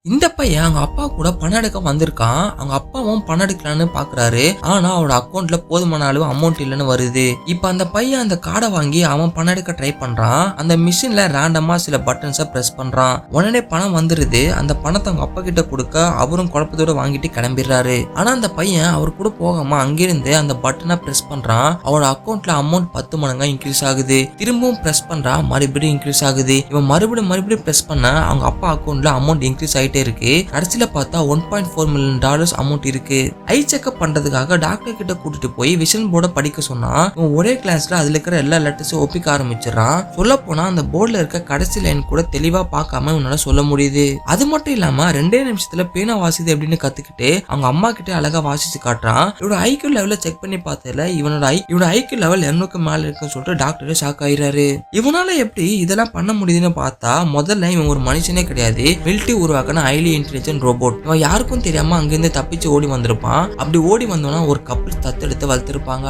இந்த பையன் அவங்க அப்பா கூட பணம் எடுக்க வந்திருக்கான். அவங்க அப்பாவும் பணம் எடுக்கலான்னு பாக்குறாரு. ஆனா அவரோட அக்கௌண்ட்ல போதுமான அளவு அமௌண்ட் இல்லன்னு வருது. இப்ப அந்த பையன் அந்த கார்டை வாங்கி அவன் பணம் எடுக்க ட்ரை பண்றான். அந்த மிஷின்ல ரேண்டமா சில பட்டன்ஸை பிரஸ் பண்றான். உடனே பணம் வந்துருது. அந்த பணத்தை அவங்க அப்பா கிட்ட கொடுக்க அவரும் குழப்பத்தோட வாங்கிட்டு கிளம்பிடுறாரு. ஆனா அந்த பையன் அவர் கூட போகாம அங்கிருந்து அந்த பட்டனை பிரஸ் பண்றான். அவரோட அக்கௌண்ட்ல அமௌண்ட் 10 மடங்கா இன்க்ரீஸ் ஆகுது. திரும்பவும் பிரஸ் பண்றான், மறுபடியும் இன்க்ரீஸ் ஆகுது. இவன் மறுபடியும் பிரஸ் பண்ண அவங்க அப்பா அக்கௌண்ட்ல அமௌண்ட் இன்க்ரீஸ் ஆயிட்டே இருக்கு. கடைசியில பார்த்தா $1.4 மில்லியன் அமௌண்ட் இருக்கு. ஐ செக்அப் பண்றதுக்காக டாக்டர் கிட்ட கூட்டிட்டு போய் விஷன் போர்டை படிக்க சொன்னா இவன் ஒரே கிளாஸ்ல அதுல இருக்கிற எல்லா லெட்டர்ஸும் ஒப்பிக்க ஆரம்பிச்சிடறான். சொல்ல போனா அந்த போர்டுல இருக்க கடைசி லைன் கூட தெளிவா பார்க்காம இவனால சொல்ல முடியுது. அது மட்டும் இல்லாம 2 நிமிஷத்துல பேனா வாசிது அப்படின்னு கத்துக்கிட்டு அவங்க அம்மா கிட்ட அழகா வாசிச்சு காட்டுறான். இவரோட ஐக்யூ லெவல செக் பண்ணி பார்த்ததுல இவனோட ஐக்யூ லெவல் 200க்கு மேல இருக்குன்னு சொல்லிட்டு டாக்டரே ஷாக் ஆயிராரு. இவனால எப்படி இதெல்லாம் பண்ண முடியுதுன்னு பார்த்தா முதல்ல இவன் ஒரு மனுஷனே கிடையாது. மிலிட்டரி உருவாக்கின ஹைலி இன்டெலிஜென்ட் ரோபோட். இவன் யாருக்கும் தெரியாம அங்கிருந்து தப்பிச்சு ஓடி வந்திருப்பான். அப்படி ஓடி வந்தோம்னா ஒரு கப்பிள் தத்தெடுத்து வளர்த்திருப்பாங்க.